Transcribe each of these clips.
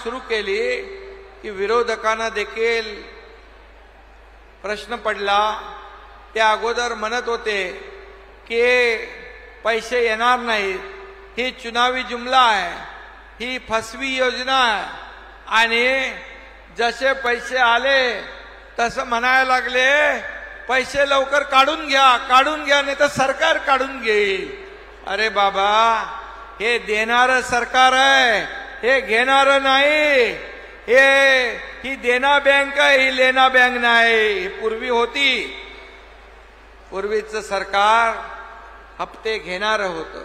सुरू केली की विरोधकांना देखील प्रश्न पडला। त्या अगोदर म्हणत होते की पैसे येणार नाहीत, ही चुनावी जुमला आहे, ही फसवी योजना आहे, आणि जसे पैसे आले तसं म्हणायला लागले पैसे लवकर काढून घ्या नाही तर सरकार काढून घेईल। अरे बाबा, हे देणारं सरकार आहे, हे घेणारं नाही। ही देना बँक आहे, ही लेना बँक नाही। पूर्वी होती, पूर्वीचं सरकार हप्ते घेणारं होतं।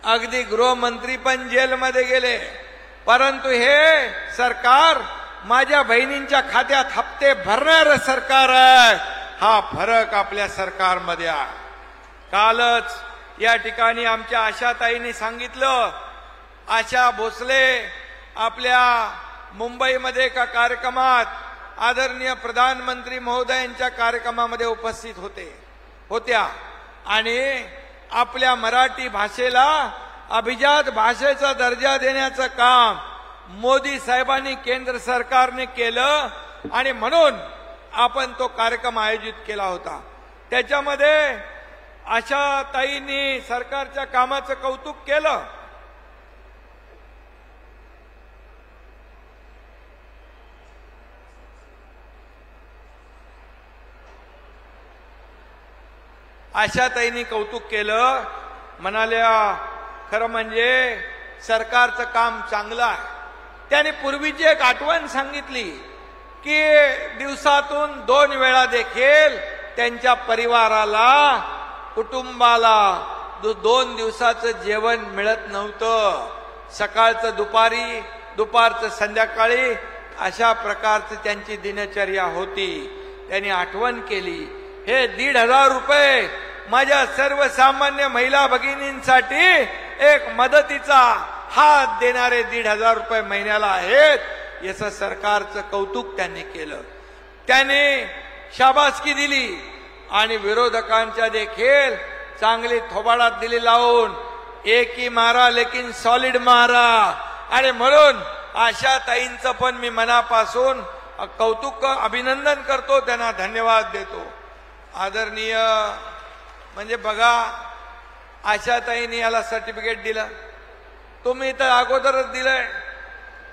अगदी गृहमंत्री पण जेलमध्ये गेले, परंतु हे सरकार माझ्या बहिणींच्या खात्यात हप्ते भरणारं सरकार आहे। हा फरक आपल्या सरकारमध्ये आहे। कालच या ठिकाणी आमच्या आशाताईंनी सांगितलं, आशा भोसले आपल्या मुंबईमध्ये एका कार्यक्रमात आदरणीय प्रधानमंत्री महोदयांच्या कार्यक्रमामध्ये उपस्थित होत्या आणि आपल्या मराठी भाषेला अभिजात भाषेचा दर्जा देण्याचं काम मोदी साहेबांनी केंद्र सरकारने केलं आणि म्हणून आपण तो कार्यक्रम आयोजित केला होता। त्याच्यामध्ये आशाताईंनी सरकारच्या कामाचं कौतुक केलं। आशाताईंनी कौतुक केलं, म्हणाल्या खरं म्हणजे सरकारचं काम चांगलं आहे। त्याने पूर्वीची एक आठवण सांगितली की दिवसातून 2 वेळा देखील त्यांच्या परिवाराला, कुटुंबाला 2 दिवसाचं जेवण मिळत नव्हतं। सकाळचं दुपारी, दुपारचं संध्याकाळी, अशा प्रकारची त्यांची दिनचर्या होती। त्यांनी आठवण केली, हे 1,500 रुपये माझ्या सर्वसामान्य महिला भगिनींसाठी एक मदतीचा हात देणारे 1,500 रुपये महिन्याला आहेत, याचं सरकारचं कौतुक त्यांनी केलं। त्याने शाबासकी दिली आणि विरोधकांच्या देखील चांगली थोबाडात दिली लावून, एक ही मारा लेकिन सॉलिड मारा। आणि म्हणून आशाताईंचं पण मी मनापासून कौतुक, अभिनंदन करतो, त्यांना धन्यवाद देतो। आदरणीय म्हणजे बघा, आशाताईंनी याला सर्टिफिकेट दिलं, तुम्ही तर अगोदरच दिलंय।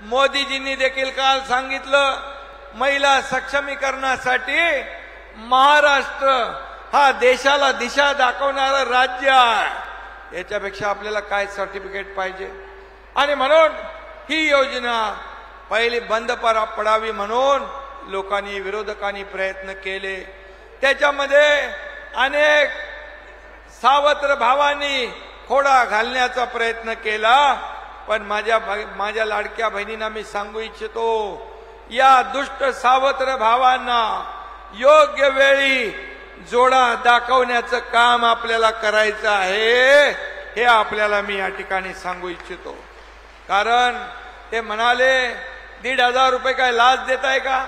मोदीजींनी देखील काल सांगितलं, महिला सक्षमीकरणासाठी महाराष्ट्र हा देशाला दिशा दाखवणारं राज्य आहे। याच्यापेक्षा आपल्याला काय सर्टिफिकेट पाहिजे? आणि म्हणून ही योजना पहिली बंद पडावी म्हणून लोकांनी, विरोधकांनी प्रयत्न केले। त्याच्यामध्ये अनेक सावत्र भावांनी खोडा घालण्याचा प्रयत्न केला, पण माझ्या लाडक्या बहिणींना मी सांगू इच्छितो, या दुष्ट सावत्र भावांना योग्य वेळी जोडा दाखवण्याचं काम आपल्याला करायचं आहे, हे आपल्याला मी या ठिकाणी सांगू इच्छितो। कारण ते म्हणाले 1,500 रुपये काय लाच देताय का?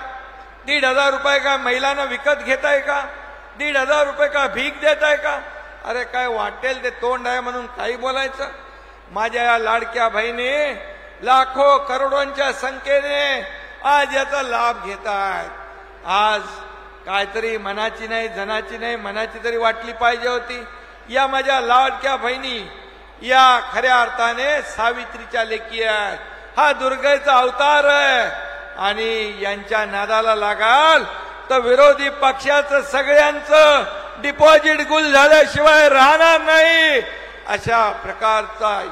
1,500 रुपये काय महिलांना विकत घेताय का? 1,500 रुपये का भीक देताय का? अरे काय वाटेल ते तोंड आहे म्हणून काही बोलायचं? माझ्या या लाडक्या बहिणी लाखो करोडोंच्या संख्येने आज याचा लाभ घेत आहेत। आज काहीतरी मनाची नाही, जनाची नाही, मनाची तरी वाटली पाहिजे होती। या माझ्या लाडक्या बहिणी या खऱ्या अर्थाने सावित्रीच्या लेकी आहेत, हा दुर्गेचा अवतार आहे, आणि यांच्या नादाला लागाल तर विरोधी पक्षाचं सगळ्यांचं डिपॉझिट गुल झाल्याशिवाय राहणार नाही, अशा प्रकारचा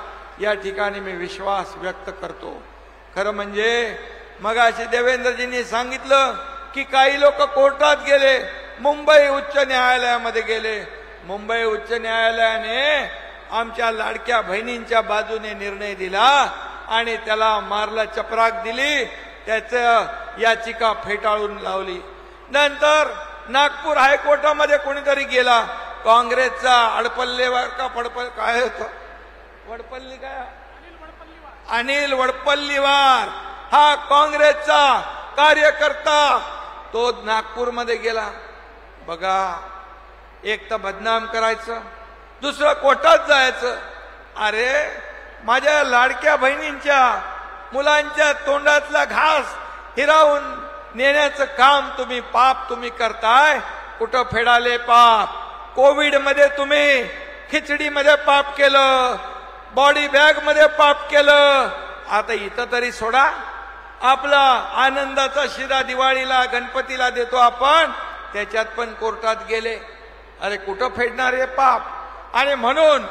या ठिकाणी मी विश्वास व्यक्त करतो। खरं म्हणजे मगाशी देवेंद्रजींनी सांगितलं की काही लोक कोर्टात गेले, मुंबई उच्च न्यायालयामध्ये गेले। मुंबई उच्च न्यायालयाने आमच्या लाडक्या बहिणींच्या बाजूने निर्णय दिला आणि त्याला मारला, चपराक दिली, त्याचं याचिका फेटाळून लावली। नंतर नागपूर हायकोर्टामध्ये कोणीतरी गेला, काँग्रेसचा अडपल्लेवार का काय होतं, वडपल्ली काय, अनिल वडपल्लीवार, हा काँग्रेसचा कार्यकर्ता, तो नागपूरमध्ये गेला। बघा, एक तर बदनाम करायचं, दुसरं कोर्टात जायचं। अरे माझ्या लाडक्या बहिणींच्या मुलांच्या तोंडातला घास हिरावून नेण्याचं काम तुम्ही करताय. कुठं फेडाले पाप? कोविड मध्ये तुम्ही खिचडीमध्ये पाप केलं, बॉडी बॅग मध्ये पाप केलं. आता इथं तरी सोडा. आपला आनंदाचा शिरा दिवाळीला गणपतीला देतो आपण, त्याच्यात पण कोर्टात गेले. अरे कुठं फेडणार हे पाप? आणि म्हणून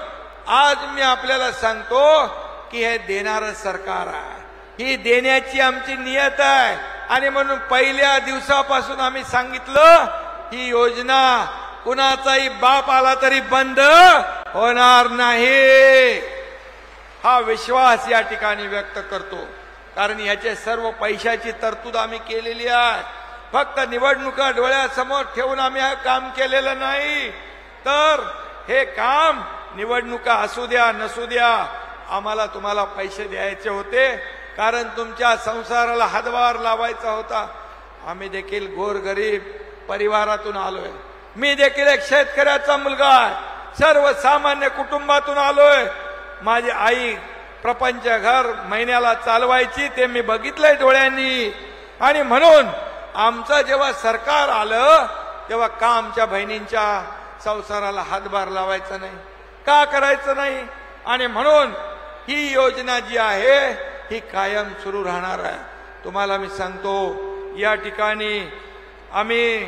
आज मी आपल्याला सांगतो की हे देणारं सरकार आहे, ही देण्याची आमची नियत आहे. आणि म्हणून पहिल्या दिवसापासून आम्ही सांगितलं ही योजना कुणाचाही बाप आला तरी बंद होणार नाही, हा विश्वास या ठिकाणी व्यक्त करतो. कारण याचे सर्व पैशाची तरतूद आम्ही केलेली आहे. फक्त निवडणुका डोळ्यासमोर ठेवून आम्ही हे काम केलेलं नाही, तर हे काम निवडणुका असू द्या नसू द्या आम्हाला तुम्हाला पैसे द्यायचे होते, कारण तुमच्या संसाराला हातभार लावायचा होता. आम्ही देखील गोरगरीब परिवारातून आलोय. मी देखील एक शेतकऱ्याचा मुलगा आहे, सर्वसामान्य कुटुंबातून आलोय. माझी आई प्रपंच घर महिन्याला चालवायची, ते मी बघितलंय डोळ्यांनी. आणि म्हणून आमचं जेव्हा सरकार आलं तेव्हा का आमच्या बहिणींच्या संसाराला हातभार लावायचा नाही, का करायचं नाही? आणि म्हणून ही योजना जी आहे ही कायम सुरू राहणार आहे. तुम्हाला मी सांगतो, या ठिकाणी आम्ही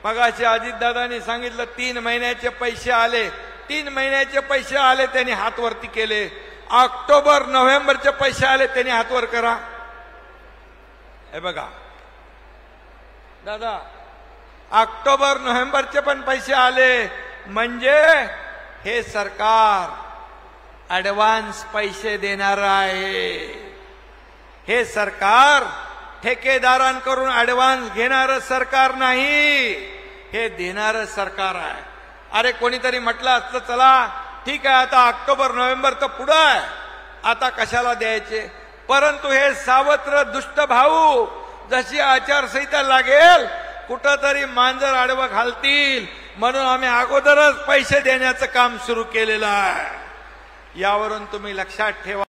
मगाशी अजितदादांनी सांगितलं 3 महिन्याचे पैसे आले. 3 महिन्याचे पैसे आले त्यांनी हात वरती केले. ऑक्टोबर नोव्हेंबरचे पैसे आले त्यांनी हात वर करा. हे बघा दादा, ऑक्टोबर नोव्हेंबरचे पण पैसे आले, म्हणजे हे सरकार ऍडव्हान्स पैसे देणार आहे. हे सरकार ठेकेदारांकडून ऍडव्हान्स घेणारं सरकार नाही, हे देणारं सरकार आहे. अरे कोणीतरी म्हटलं असतं चला ठीक आहे आता ऑक्टोबर नोव्हेंबर तर पुढं आहे, आता कशाला द्यायचे? परंतु हे सावत्र दुष्ट भाऊ जशी आचारसंहिता लागेल कुठंतरी मांजर आडवं घालतील, म्हणून आम्ही अगोदरच पैसे देण्याचं काम सुरू केलेलं आहे. यावरून तुम्ही लक्षात ठेवा.